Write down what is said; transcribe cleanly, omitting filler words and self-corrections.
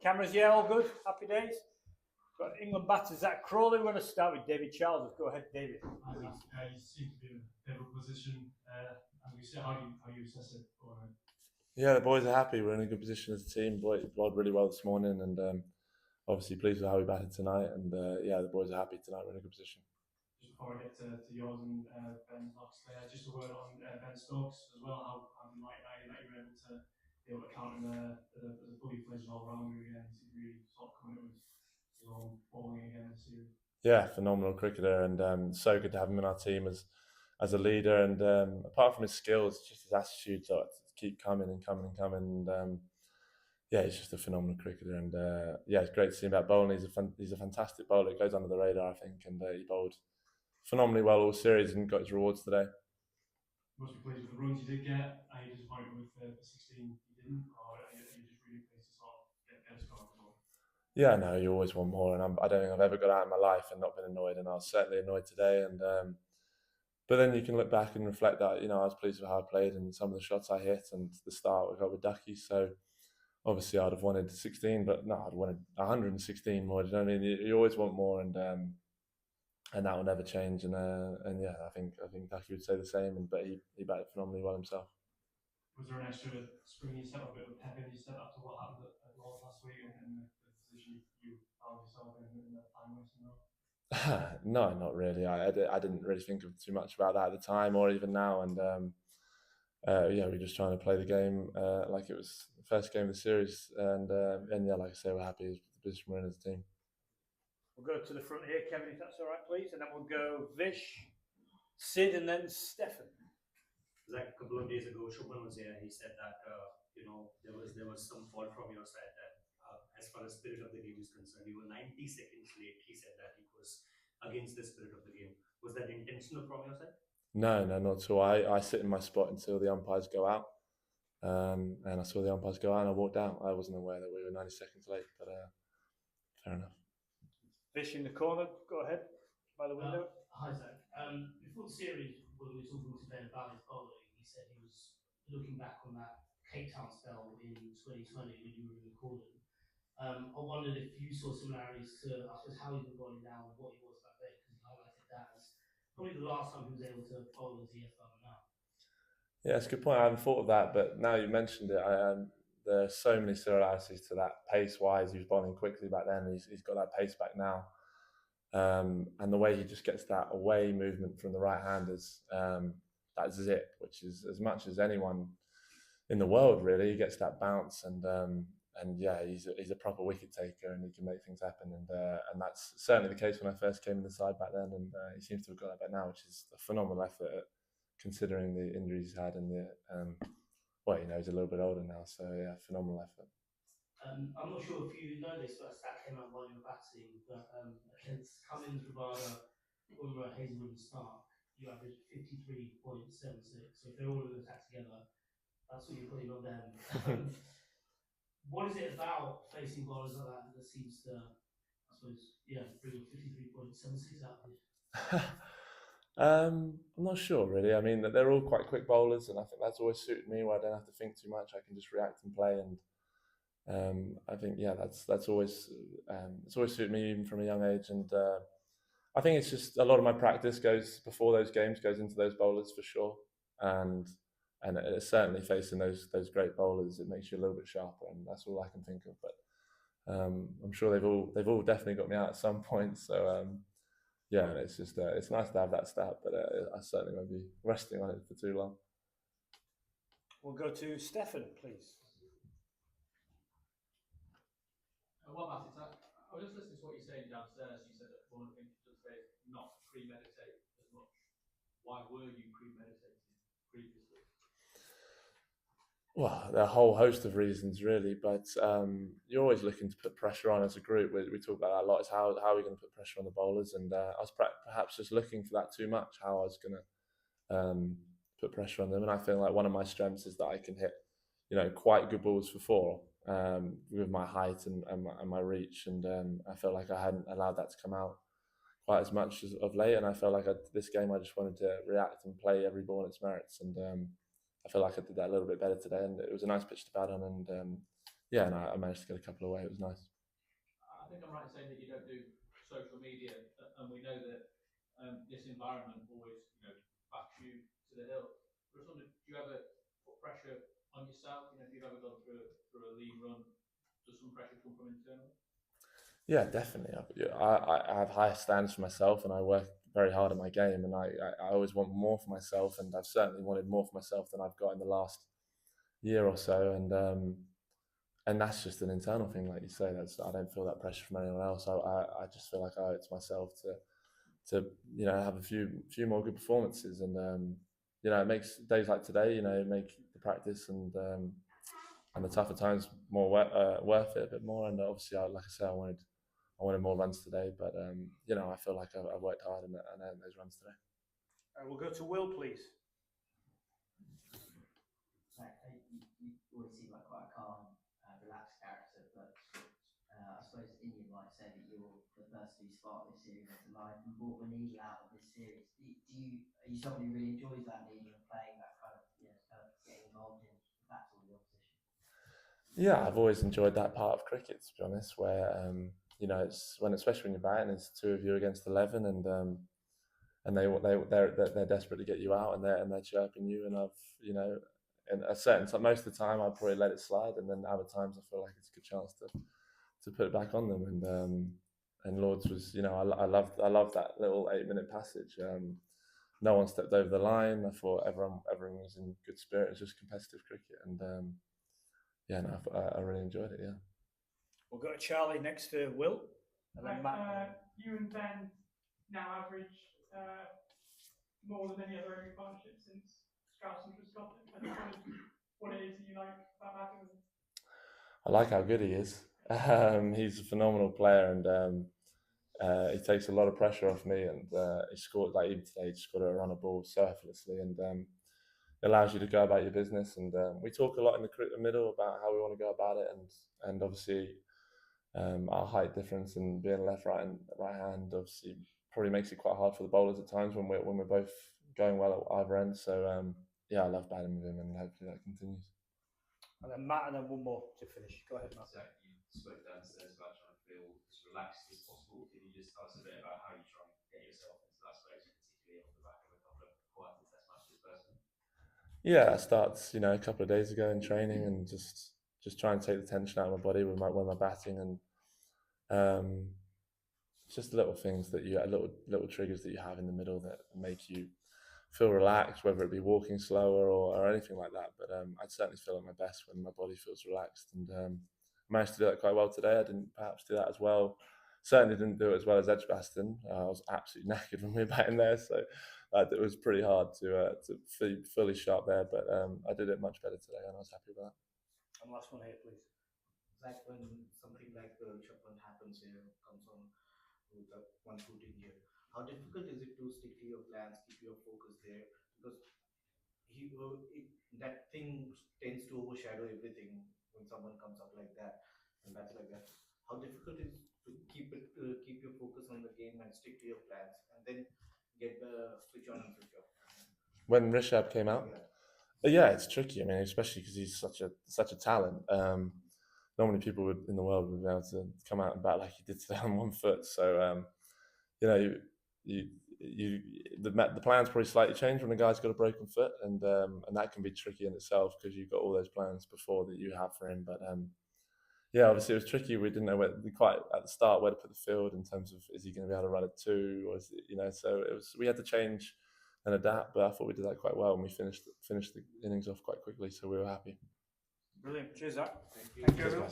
Cameras, yeah, all good. Happy days. Got England batter Zak Crawley. We're going to start with David Charles. Go ahead, David. You seem to be in a favourable position. How do you assess it? Yeah, the boys are happy. We're in a good position as a team. Bowled really well this morning, and obviously pleased with how we batted tonight. And yeah, the boys are happy tonight. We're in a good position. Just before I get to yours and Ben's last there, just a word on Ben Stokes as well. How do you like that you were able to count him as a fully fledged all rounder again? He's really sort of coming with his own bowling again this year. Yeah, phenomenal cricketer, and so good to have him in our team as a leader. And apart from his skills, just his attitude to keep coming and coming and coming. And yeah, he's just a phenomenal cricketer. And yeah, it's great to see him back bowling. He's a fantastic bowler. He goes under the radar, I think, and he bowled phenomenally well all series and got his rewards today. Must be pleased with the runs you did get. Are you disappointed with the 16 you didn't, or are you just really pleased to sort of get a score? Yeah, no, you always want more, and I don't think I've ever got out in my life and not been annoyed, and I was certainly annoyed today. And but then you can look back and reflect that I was pleased with how I played and some of the shots I hit and the start we got with Ducky. So obviously I'd have wanted 16, but no, I'd wanted 116 more. Do you know what I mean? You always want more, and that will never change. And yeah, I think Ducky would say the same. But he batted phenomenally well himself. Was there an extra spring you set up, a bit of pep in you set up to what happened at Lord's last week and the position you found yourself in the time wasting role? No, not really. I didn't really think of too much about that at the time or even now. And yeah, we're just trying to play the game like it was the first game of the series. And yeah, like I say, we're happy with the position we're in as a team. We'll go to the front here, Kevin, if that's all right, please. And then we'll go Vish, Sid, and then Stefan. Like a couple of days ago, Shubman was here. He said that there was some fault from your side that as far as spirit of the game is concerned, you were 90 seconds late. He said that it was against the spirit of the game. Was that intentional from your side? No, not at all. I sit in my spot until the umpires go out, and I saw the umpires go out and I walked out. I wasn't aware that we were 90 seconds late, but fair enough. Vish in the corner, go ahead, by the window. Hi, Zach. Before the series, when we were talking to Ben about his bowling, he said he was looking back on that Cape Town spell in 2020 when you were in the corner. I wondered if you saw similarities to, I suppose, how he's been bowling now and what he was back then, because he highlighted that as probably the last time he was able to bowl as EF bowler now. Yeah, it's a good point. I haven't thought of that, but now you mentioned it, there are so many similarities to that pace-wise. He was bowling quickly back then. He's got that pace back now. And the way he just gets that away movement from the right-handers, that zip, which is as much as anyone in the world, really. He gets that bounce, and yeah, he's a proper wicket taker, and he can make things happen. And that's certainly the case when I first came in the side back then, and he seems to have got that back now, which is a phenomenal effort considering the injuries he's had and the well, he's a little bit older now, so yeah, phenomenal effort. I'm not sure if you know this, but a stat came out while you were batting, but against Cummins, Rabada, Umrah, Hazelwood and Stark, you averaged 53.76. So if they're all in the attack together, that's what you're putting on them. What is it about facing bowlers like that seems to, I suppose, bring 53.76 out of you? I'm not sure really. I mean, they're all quite quick bowlers, and I think that's always suited me where I don't have to think too much. I can just react and play, and I think that's always it's always suited me even from a young age. And I think it's just a lot of my practice goes before those games goes into those bowlers for sure, and it's certainly facing those great bowlers, it makes you a little bit sharper, and that's all I can think of. But I'm sure they've all definitely got me out at some point. So. Yeah, it's just it's nice to have that stat, but I certainly won't be resting on it for too long. We'll go to Stefan, please. What about it, Zach? I was just listening to what you're saying downstairs. You said that one of the things you just said not premeditate as much. Why were you premeditating previously? Well, there are a whole host of reasons, really, but you're always looking to put pressure on as a group. We talk about that a lot, is how are we going to put pressure on the bowlers, and I was perhaps just looking for that too much, how I was going to put pressure on them, and I feel like one of my strengths is that I can hit, quite good balls for four with my height and my reach, and I felt like I hadn't allowed that to come out quite as much as of late, and I felt like this game I just wanted to react and play every ball on its merits, and I feel like I did that a little bit better today, and it was a nice pitch to bat on, and yeah, and I managed to get a couple away. It was nice. I think I'm right in saying that you don't do social media, and we know that this environment always, backs you to the hill. I was wondering, do you ever put pressure on yourself? If you've ever gone through a league run, does some pressure come from internally? Yeah, definitely. I have high standards for myself, and I work very hard at my game, and I always want more for myself, and I've certainly wanted more for myself than I've got in the last year or so, and that's just an internal thing, like you say. I don't feel that pressure from anyone else. I just feel like I owe it to myself to have a few more good performances, and it makes days like today, make the practice and the tougher times more worth it a bit more. And obviously, like I said, I wanted more runs today, but I feel like I've worked hard and earned those runs today. We'll go to Will, please. Zach, you always seem like quite a calm, relaxed character, but I suppose Indian might say that you're the person who sparked this series into life and brought the needle out of this series. Are you someone who really enjoys that needle and playing that kind of getting involved in the battle with the opposition? Yeah, I've always enjoyed that part of cricket, to be honest, where it's especially when you're batting, it's 2 of you against 11, and they're desperate to get you out, and they're chirping you, and and a certain time, most of the time I probably let it slide, and then other times I feel like it's a good chance to put it back on them, and Lords was, I loved that little 8-minute passage. No one stepped over the line. I thought everyone was in good spirit. It was just competitive cricket, and I really enjoyed it. Yeah. We'll go to Charlie next to Will, and then Matt. You and Ben now average more than any other England partnership since Strauss and Scotland. I just wondered what it is that you like about batting with him. I like how good he is. He's a phenomenal player, and he takes a lot of pressure off me. And he scored, like even today, he scored a run of ball so effortlessly, and it allows you to go about your business. And we talk a lot in the middle about how we want to go about it, and obviously our height difference and being left, right, and right hand obviously probably makes it quite hard for the bowlers at times when we're both going well at either end. So I love batting with him, and hopefully that continues. And then Matt, and then one more to finish. Go ahead, Matt. Zach, you spoke downstairs about trying to feel as relaxed as possible. Can you just tell us a bit about how you try and get yourself into that space, particularly off the back of a couple of quieter test matches personally? Yeah, that starts a couple of days ago in training, and just try and take the tension out of my body when I'm batting, and just little things that little triggers that you have in the middle that make you feel relaxed, whether it be walking slower or anything like that. But I'd certainly feel at my best when my body feels relaxed, and managed to do that quite well today. I didn't perhaps do that as well. Certainly didn't do it as well as Edgbaston. I was absolutely knackered when we were batting there, so it was pretty hard to be fully sharp there. But I did it much better today, and I was happy with that. And last one here, please. Like when something like Shubman happens here, comes on with a 1 foot injured, how difficult is it to stick to your plans, keep your focus there? Because that thing tends to overshadow everything when someone comes up like that and bats like that. How difficult is to keep your focus on the game and stick to your plans, and then get the switch on and switch off? When Rishabh came out, yeah, it's tricky. I mean, especially because he's such a talent. Normally, people in the world would be able to come out and bat like he did today on 1 foot. So, the plans probably slightly change when the guy's got a broken foot, and that can be tricky in itself because you've got all those plans before that you have for him. But obviously it was tricky. We didn't know quite at the start where to put the field in terms of, is he going to be able to run at 2, or is it, so we had to change and adapt. But I thought we did that quite well, and we finished the innings off quite quickly, so we were happy. Brilliant. Cheers, Zach. Thank you. Thank you, everyone.